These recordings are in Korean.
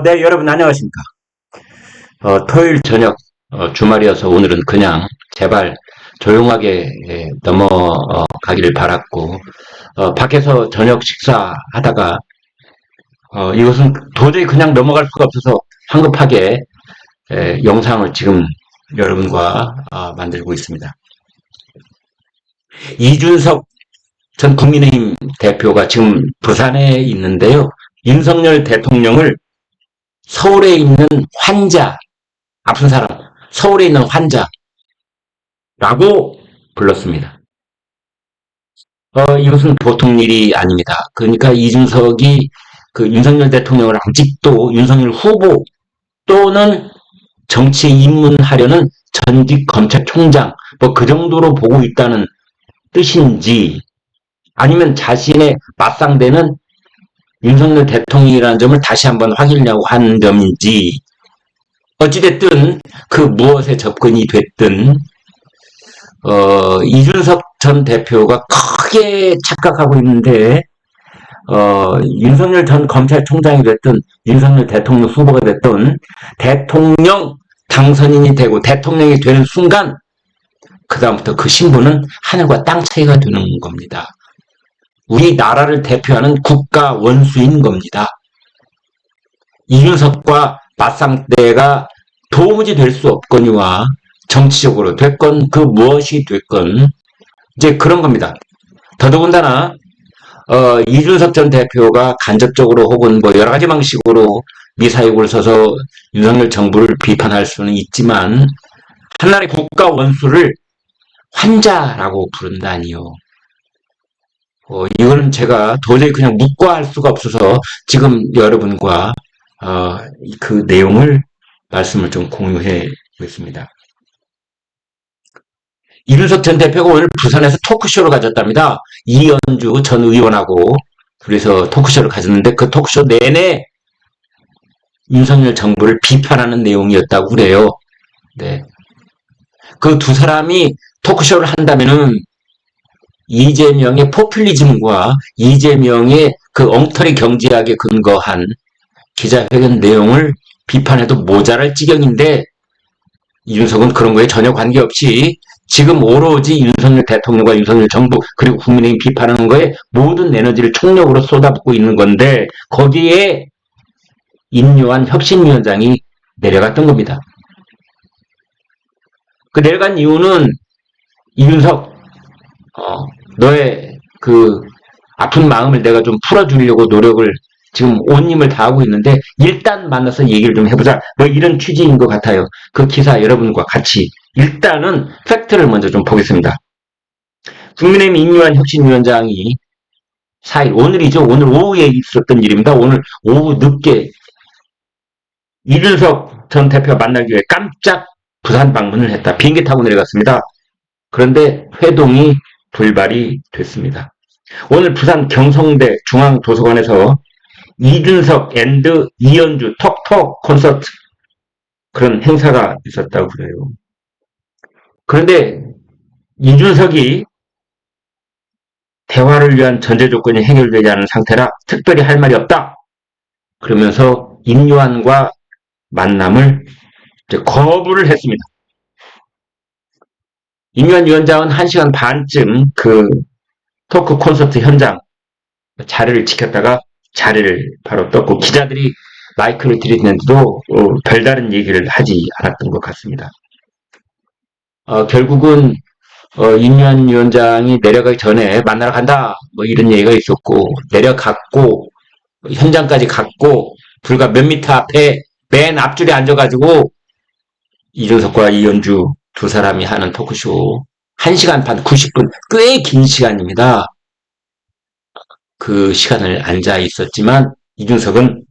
네, 여러분 안녕하십니까. 토요일 저녁 주말이어서 오늘은 그냥 제발 조용하게 넘어가기를 바랐고, 밖에서 저녁 식사하다가 이것은 도저히 그냥 넘어갈 수가 없어서 황급하게 영상을 지금 여러분과 만들고 있습니다. 이준석 전 국민의힘 대표가 지금 부산에 있는데요. 윤석열 대통령을 서울에 있는 환자, 아픈 사람, 서울에 있는 환자라고 불렀습니다. 이것은 보통 일이 아닙니다. 그러니까 이준석이 그 윤석열 대통령을 아직도 윤석열 후보 또는 정치에 입문하려는 전직 검찰총장 뭐 그 정도로 보고 있다는 뜻인지 아니면 자신의 맞상대는 윤석열 대통령이라는 점을 다시 한번 확인하려고 하는 점인지 어찌됐든 그 무엇에 접근이 됐든 이준석 전 대표가 크게 착각하고 있는데 윤석열 전 검찰총장이 됐든 윤석열 대통령 후보가 됐든 대통령 당선인이 되고 대통령이 되는 순간 그 다음부터 그 신분은 하늘과 땅 차이가 되는 겁니다. 우리나라를 대표하는 국가 원수인 겁니다. 이준석과 맞상대가 도무지 될 수 없거니와 정치적으로 됐건 그 무엇이 됐건 이제 그런 겁니다. 더더군다나 이준석 전 대표가 간접적으로 혹은 뭐 여러 가지 방식으로 미사역을 써서 윤석열 정부를 비판할 수는 있지만 한나라의 국가 원수를 환자라고 부른다니요. 이거는 제가 도저히 그냥 묵과할 수가 없어서 지금 여러분과 그 내용을 말씀을 좀 공유해 보겠습니다. 이준석 전 대표가 오늘 부산에서 토크쇼를 가졌답니다. 이현주 전 의원하고 둘이서 토크쇼를 가졌는데 그 토크쇼 내내 윤석열 정부를 비판하는 내용이었다고 그래요. 네. 그 두 사람이 토크쇼를 한다면은 이재명의 포퓰리즘과 이재명의 그 엉터리 경제학에 근거한 기자회견 내용을 비판해도 모자랄 지경인데 이준석은 그런 거에 전혀 관계없이 지금 오로지 윤석열 대통령과 윤석열 정부 그리고 국민의힘 비판하는 거에 모든 에너지를 총력으로 쏟아붓고 있는 건데 거기에 임요한 혁신위원장이 내려갔던 겁니다. 그 내려간 이유는 이준석 너의 그 아픈 마음을 내가 좀 풀어주려고 노력을 지금 온 힘을 다하고 있는데 일단 만나서 얘기를 좀 해보자. 뭐 이런 취지인 것 같아요. 그 기사 여러분과 같이 일단은 팩트를 먼저 좀 보겠습니다. 국민의힘 임요한 혁신위원장이 4일 오늘이죠. 오늘 오후에 있었던 일입니다. 오늘 오후 늦게 이준석 전 대표 만나기 위해 깜짝 부산 방문을 했다. 비행기 타고 내려갔습니다. 그런데 회동이 불발이 됐습니다. 오늘 부산 경성대 중앙도서관에서 이준석 앤드 이현주 톡톡 콘서트 그런 행사가 있었다고 그래요. 그런데 이준석이 대화를 위한 전제 조건이 해결되지 않은 상태라 특별히 할 말이 없다. 그러면서 임요한과 만남을 거부를 했습니다. 임요한 위원장은 1시간 반쯤 그 토크 콘서트 현장 자리를 지켰다가 자리를 바로 떴고 기자들이 마이크를 들이댔는데도 별다른 얘기를 하지 않았던 것 같습니다. 결국은 임요한 위원장이 내려가기 전에 만나러 간다 뭐 이런 얘기가 있었고 내려갔고 현장까지 갔고 불과 몇 미터 앞에 맨 앞줄에 앉아가지고 이준석과 이현주 두 사람이 하는 토크쇼 1시간 반 90분 꽤 긴 시간입니다. 그 시간을 앉아 있었지만 이준석은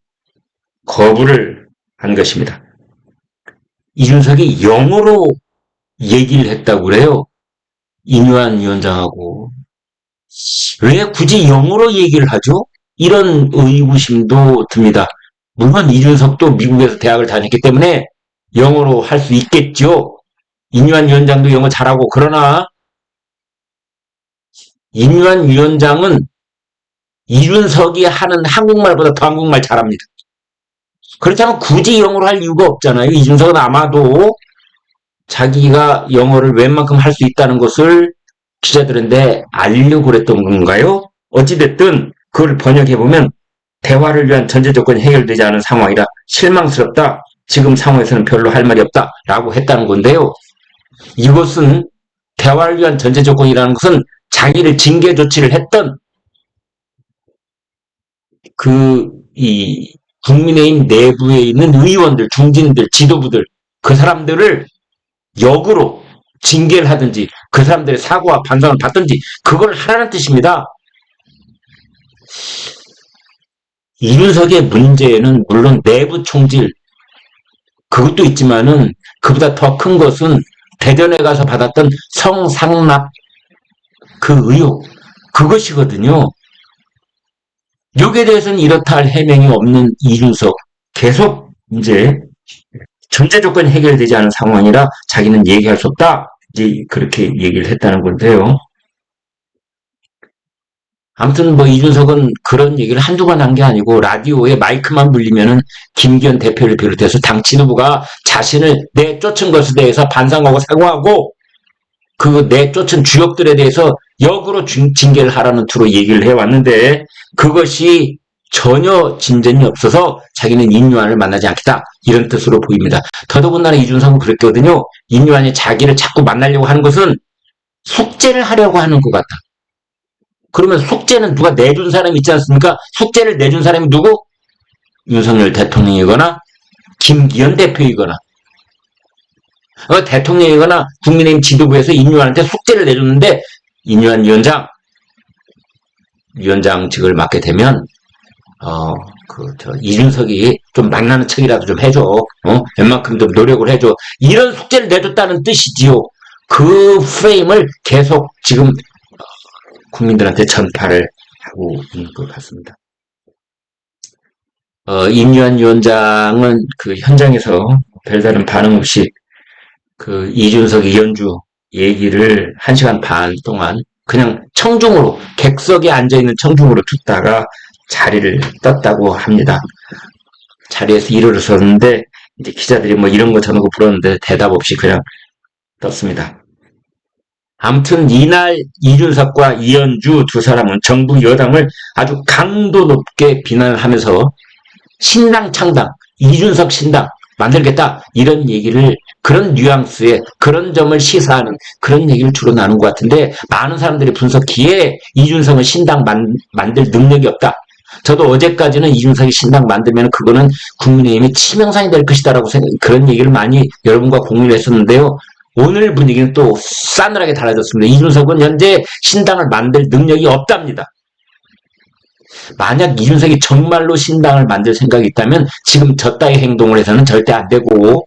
거부를 한 것입니다. 이준석이 영어로 얘기를 했다고 그래요. 임요한 위원장하고. 왜 굳이 영어로 얘기를 하죠? 이런 의구심도 듭니다. 물론 이준석도 미국에서 대학을 다녔기 때문에 영어로 할 수 있겠죠. 임요한 위원장도 영어 잘하고 그러나 임요한 위원장은 이준석이 하는 한국말보다 더 한국말 잘합니다. 그렇다면 굳이 영어로 할 이유가 없잖아요. 이준석은 아마도 자기가 영어를 웬만큼 할 수 있다는 것을 기자들한테 알리려고 그랬던 건가요? 어찌됐든 그걸 번역해보면 대화를 위한 전제 조건이 해결되지 않은 상황이라 실망스럽다. 지금 상황에서는 별로 할 말이 없다. 라고 했다는 건데요. 이것은 대화를 위한 전제 조건이라는 것은 자기를 징계 조치를 했던 이 국민의힘 내부에 있는 의원들, 중진들, 지도부들, 그 사람들을 역으로 징계를 하든지 그 사람들의 사고와 반성을 받든지 그걸 하라는 뜻입니다. 이준석의 문제는 물론 내부 총질 그것도 있지만은 그보다 더 큰 것은 대전에 가서 받았던 성상납 그 의혹 그것이거든요. 여기에 대해서는 이렇다 할 해명이 없는 이준석 계속 이제 전제 조건이 해결되지 않은 상황이라 자기는 얘기할 수 없다. 이제 그렇게 얘기를 했다는 건데요. 아무튼 뭐 이준석은 그런 얘기를 한두 번 한 게 아니고 라디오에 마이크만 물리면은 김기현 대표를 비롯해서 당 지도부가 자신을 내쫓은 것에 대해서 반성하고 사과하고 그 내쫓은 주역들에 대해서 역으로 징계를 하라는 투로 얘기를 해왔는데 그것이 전혀 진전이 없어서 자기는 임요한을 만나지 않겠다 이런 뜻으로 보입니다. 더더군다나 이준석은 그랬거든요. 임요한이 자기를 자꾸 만나려고 하는 것은 숙제를 하려고 하는 것 같다. 그러면 숙제는 누가 내준 사람이 있지 않습니까? 숙제를 내준 사람이 누구? 윤석열 대통령이거나 김기현 대표이거나 대통령이거나 국민의힘 지도부에서 임요한한테 숙제를 내줬는데 임요한 위원장직을 맡게 되면 이준석이 좀 만나는 척이라도 좀 해줘. 웬만큼 좀 노력을 해줘. 이런 숙제를 내줬다는 뜻이지요. 그 프레임을 계속 지금 국민들한테 전파를 하고 있는 것 같습니다. 임요한 위원장은 그 현장에서 별다른 반응 없이 그 이준석, 이현주 얘기를 1시간 반 동안 그냥 청중으로 객석에 앉아있는 청중으로 듣다가 자리를 떴다고 합니다. 자리에서 일어섰는데 이제 기자들이 뭐 이런 거 저런 거 물었는데 대답 없이 그냥 떴습니다. 아무튼 이날 이준석과 이현주 두 사람은 정부 여당을 아주 강도 높게 비난을 하면서 신당 창당, 이준석 신당 만들겠다 이런 얘기를 그런 뉘앙스에 그런 점을 시사하는 그런 얘기를 주로 나눈 것 같은데 많은 사람들이 분석기에 이준석은 신당 만들 능력이 없다. 저도 어제까지는 이준석이 신당 만들면 그거는 국민의힘의 치명상이 될 것이다라고 그런 얘기를 많이 여러분과 공유를 했었는데요. 오늘 분위기는 또 싸늘하게 달라졌습니다. 이준석은 현재 신당을 만들 능력이 없답니다. 만약 이준석이 정말로 신당을 만들 생각이 있다면 지금 저 따위 행동을 해서는 절대 안 되고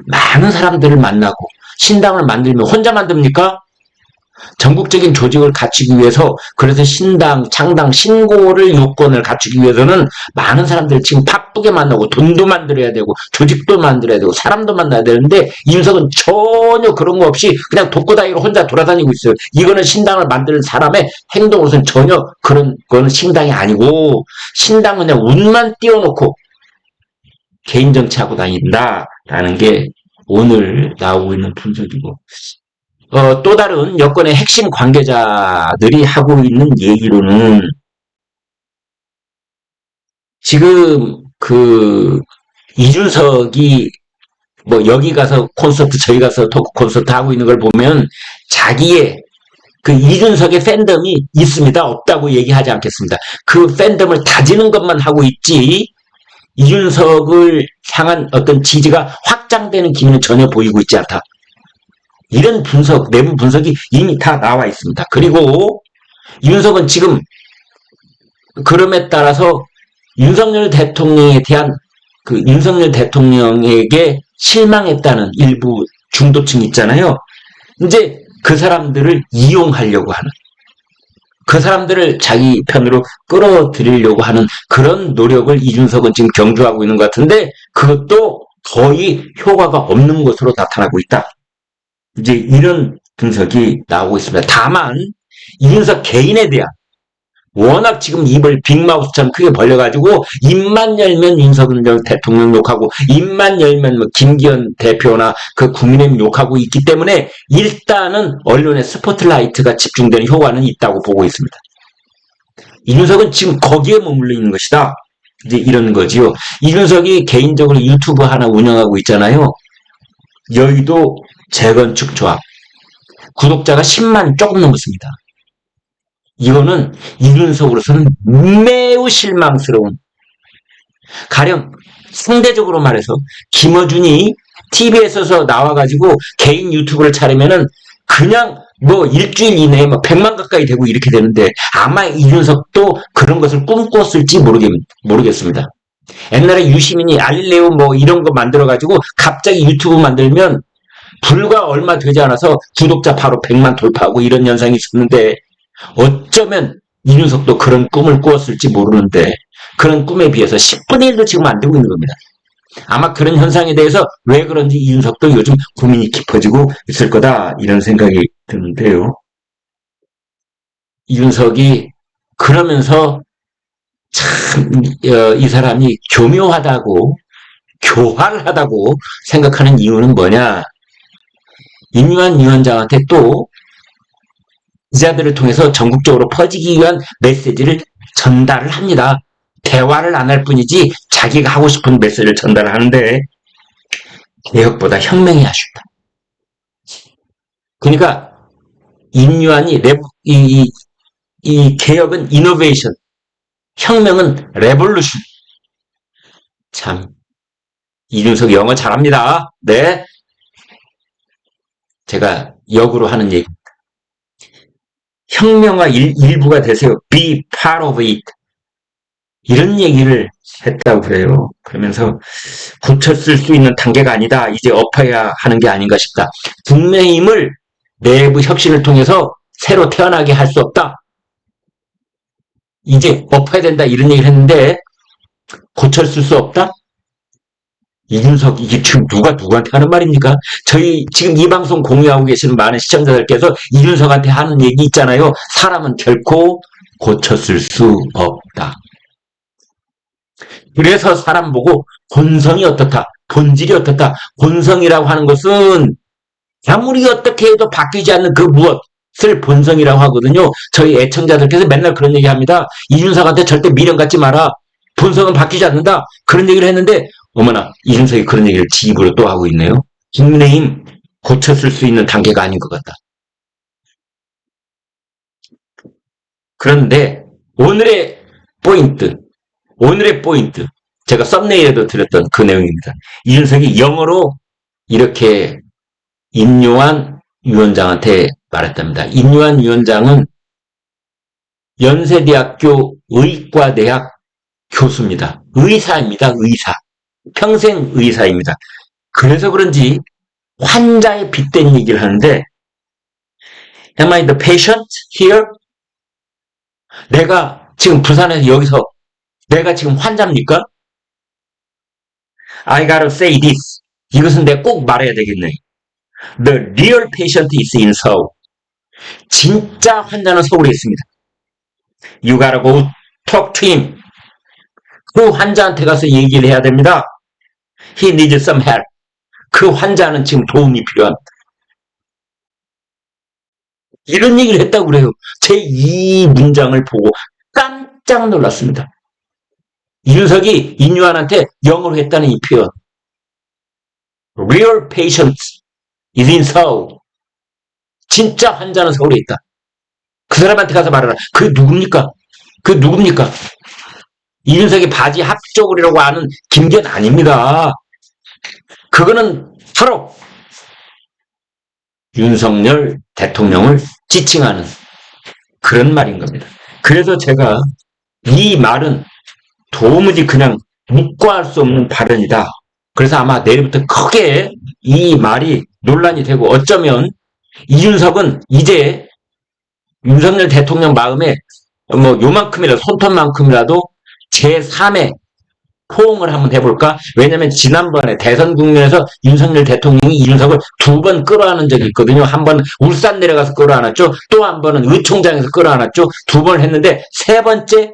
많은 사람들을 만나고 신당을 만들면 혼자 만듭니까? 전국적인 조직을 갖추기 위해서 그래서 신당, 창당, 신고를 요건을 갖추기 위해서는 많은 사람들을 지금 바쁘게 만나고 돈도 만들어야 되고 조직도 만들어야 되고 사람도 만나야 되는데 이준석은 전혀 그런 거 없이 그냥 독고다이로 혼자 돌아다니고 있어요. 이거는 신당을 만드는 사람의 행동으로서는 전혀 그런 거는 신당이 아니고 신당은 그냥 운만 띄워놓고 개인 정치하고 다닌다라는 게 오늘 나오고 있는 분석이고 또 다른 여권의 핵심 관계자들이 하고 있는 얘기로는 지금 그 이준석이 뭐 여기 가서 콘서트 저기 가서 토크 콘서트 하고 있는 걸 보면 자기의 그 이준석의 팬덤이 있습니다. 없다고 얘기하지 않겠습니다. 그 팬덤을 다지는 것만 하고 있지 이준석을 향한 어떤 지지가 확장되는 기미는 전혀 보이고 있지 않다. 이런 분석, 내부 분석이 이미 다 나와 있습니다. 그리고 윤석은 지금 그럼에 따라서 윤석열 대통령에 대한 그 윤석열 대통령에게 실망했다는 일부 중도층이 있잖아요. 이제 그 사람들을 이용하려고 하는 그 사람들을 자기 편으로 끌어들이려고 하는 그런 노력을 이준석은 지금 경주하고 있는 것 같은데 그것도 거의 효과가 없는 것으로 나타나고 있다. 이제 이런 분석이 나오고 있습니다. 다만 이준석 개인에 대한 워낙 지금 입을 빅마우스처럼 크게 벌려가지고 입만 열면 윤석열 대통령 욕하고 입만 열면 뭐 김기현 대표나 그 국민의힘 욕하고 있기 때문에 일단은 언론의 스포트라이트가 집중되는 효과는 있다고 보고 있습니다. 이준석은 지금 거기에 머물러 있는 것이다. 이제 이런 거지요. 이준석이 개인적으로 유튜브 하나 운영하고 있잖아요. 여의도 재건축 조합. 구독자가 10만 조금 넘었습니다. 이거는 이준석으로서는 매우 실망스러운, 가령 상대적으로 말해서 김어준이 TV에서 나와가지고 개인 유튜브를 차리면은 그냥 뭐 일주일 이내에 뭐 100만 가까이 되고 이렇게 되는데 아마 이준석도 그런 것을 꿈꿨을지 모르겠습니다. 옛날에 유시민이 알릴레오 뭐 이런 거 만들어가지고 갑자기 유튜브 만들면 불과 얼마 되지 않아서 구독자 바로 100만 돌파하고 이런 현상이 있었는데 어쩌면 이준석도 그런 꿈을 꾸었을지 모르는데 그런 꿈에 비해서 10분의 1도 지금 안 되고 있는 겁니다. 아마 그런 현상에 대해서 왜 그런지 이준석도 요즘 고민이 깊어지고 있을 거다 이런 생각이 드는데요. 이준석이 그러면서 참 이 사람이 교묘하다고 교활하다고 생각하는 이유는 뭐냐. 임요한 위원장한테 또 기자들을 통해서 전국적으로 퍼지기 위한 메시지를 전달을 합니다. 대화를 안 할 뿐이지 자기가 하고 싶은 메시지를 전달하는데 개혁보다 혁명이 아쉽다. 그러니까 임요한이 이 개혁은 이노베이션, 혁명은 레볼루션. 참 이준석 영어 잘합니다. 네, 제가 역으로 하는 얘기. 혁명과 일부가 되세요. Be part of it. 이런 얘기를 했다고 그래요. 그러면서 고쳤을 수 있는 단계가 아니다. 이제 엎어야 하는 게 아닌가 싶다. 국민의힘을 내부 혁신을 통해서 새로 태어나게 할 수 없다. 이제 엎어야 된다. 이런 얘기를 했는데 고쳤을 수 없다? 이준석, 이게 지금 누가 누구한테 하는 말입니까? 저희 지금 이 방송 공유하고 계시는 많은 시청자들께서 이준석한테 하는 얘기 있잖아요. 사람은 결코 고쳤을 수 없다. 그래서 사람 보고 본성이 어떻다, 본질이 어떻다. 본성이라고 하는 것은 아무리 어떻게 해도 바뀌지 않는 그 무엇을 본성이라고 하거든요. 저희 애청자들께서 맨날 그런 얘기 합니다. 이준석한테 절대 미련 갖지 마라. 본성은 바뀌지 않는다. 그런 얘기를 했는데 어머나 이준석이 그런 얘기를 지 입으로 또 하고 있네요. 국민의힘 고쳤을 수 있는 단계가 아닌 것 같다. 그런데 오늘의 포인트, 제가 썸네일에도 드렸던 그 내용입니다. 이준석이 영어로 이렇게 임요한 위원장한테 말했답니다. 임요한 위원장은 연세대학교 의과대학 교수입니다. 의사입니다. 의사. 평생 의사입니다. 그래서 그런지 환자에 빗댄 얘기를 하는데 Am I the patient here? 내가 지금 부산에서 여기서 내가 지금 환자입니까? I gotta say this. 이것은 내가 꼭 말해야 되겠네. The real patient is in Seoul. 진짜 환자는 서울에 있습니다. You gotta go talk to him. 그 환자한테 가서 얘기를 해야 됩니다. He needs some help. 그 환자는 지금 도움이 필요합니다. 이런 얘기를 했다고 그래요. 제 이 문장을 보고 깜짝 놀랐습니다. 이준석이 임요한한테 영어로 했다는 이 표현. Real patient is in Seoul. 진짜 환자는 서울에 있다. 그 사람한테 가서 말하라. 그게 누굽니까? 이준석이 바지 합쪽으로라고 아는 김기현 아닙니다. 그거는 바로 윤석열 대통령을 지칭하는 그런 말인 겁니다. 그래서 제가 이 말은 도무지 그냥 묵과할 수 없는 발언이다. 그래서 아마 내일부터 크게 이 말이 논란이 되고 어쩌면 이준석은 이제 윤석열 대통령 마음에 뭐 요만큼이라도 손톱만큼이라도 제3의 포옹을 한번 해볼까? 왜냐면 지난번에 대선 국면에서 윤석열 대통령이 이준석을 2번 끌어안은 적이 있거든요. 한 번 울산 내려가서 끌어안았죠. 또 한 번은 의총장에서 끌어안았죠. 2번을 했는데 세 번째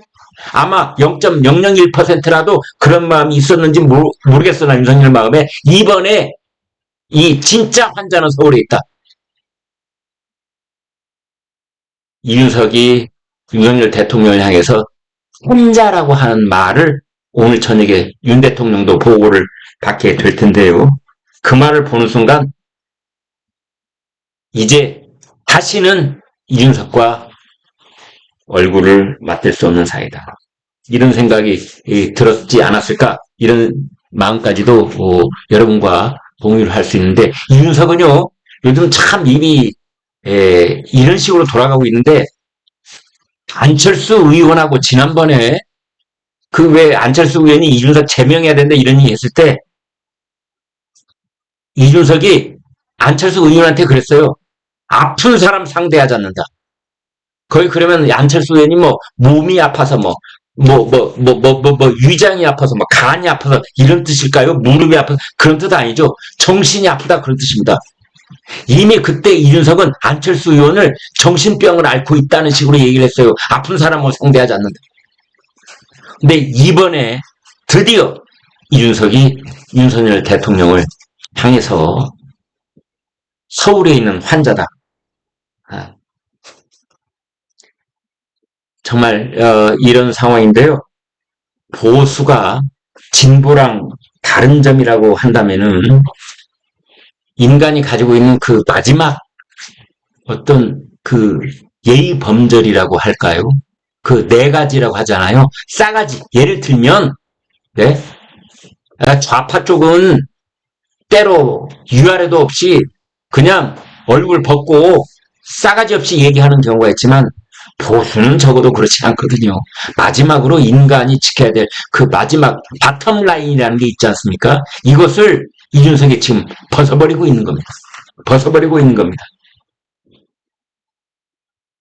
아마 0.001%라도 그런 마음이 있었는지 모르겠으나 윤석열 마음에 이번에 이 진짜 환자는 서울에 있다. 이준석이 윤석열 대통령을 향해서 혼자라고 하는 말을 오늘 저녁에 윤 대통령도 보고를 받게 될 텐데요. 그 말을 보는 순간 이제 다시는 이준석과 얼굴을 맞댈 수 없는 사이다. 이런 생각이 들었지 않았을까? 이런 마음까지도 여러분과 공유를 할 수 있는데 이준석은요. 요즘 참 입이 이런 식으로 돌아가고 있는데 안철수 의원하고 지난번에 그 왜 안철수 의원이 이준석 제명해야 된다 이런 얘기 했을 때 이준석이 안철수 의원한테 그랬어요. 아픈 사람 상대하지 않는다. 거의 그러면 안철수 의원이 뭐 몸이 아파서 위장이 아파서 간이 아파서 이런 뜻일까요? 무릎이 아파서 그런 뜻 아니죠. 정신이 아프다 그런 뜻입니다. 이미 그때 이준석은 안철수 의원을 정신병을 앓고 있다는 식으로 얘기를 했어요. 아픈 사람을 상대하지 않는다. 근데 이번에 드디어 이준석이 윤석열 대통령을 향해서 서울에 있는 환자다. 정말 이런 상황인데요. 보수가 진보랑 다른 점이라고 한다면은 인간이 가지고 있는 그 마지막 어떤 그 예의 범절이라고 할까요? 그 4가지라고 하잖아요. 싸가지. 예를 들면 네? 좌파 쪽은 때로 위아래도 없이 그냥 얼굴 벗고 싸가지 없이 얘기하는 경우가 있지만 보수는 적어도 그렇지 않거든요. 마지막으로 인간이 지켜야 될 그 마지막 바텀 라인이라는 게 있지 않습니까? 이것을 이준석이 지금 벗어버리고 있는 겁니다. 벗어버리고 있는 겁니다.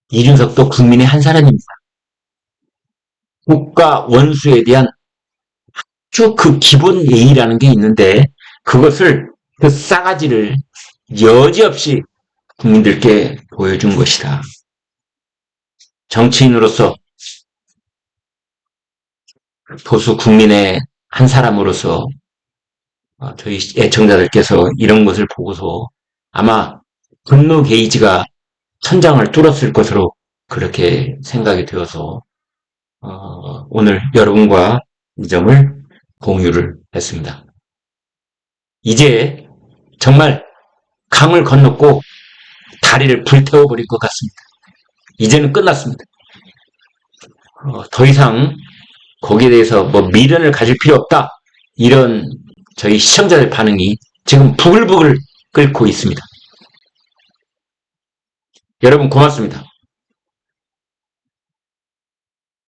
이준석도 국민의 한 사람입니다. 국가 원수에 대한 아주 그 기본 예의라는 게 있는데 그것을 그 싸가지를 여지없이 국민들께 보여준 것이다. 정치인으로서 보수 국민의 한 사람으로서 저희 애청자들께서 이런 것을 보고서 아마 분노 게이지가 천장을 뚫었을 것으로 그렇게 생각이 되어서 오늘 여러분과 이 점을 공유를 했습니다. 이제 정말 강을 건넜고 다리를 불태워버릴 것 같습니다. 이제는 끝났습니다. 더 이상 거기에 대해서 미련을 가질 필요 없다. 이런 저희 시청자들 반응이 지금 부글부글 끓고 있습니다. 여러분 고맙습니다.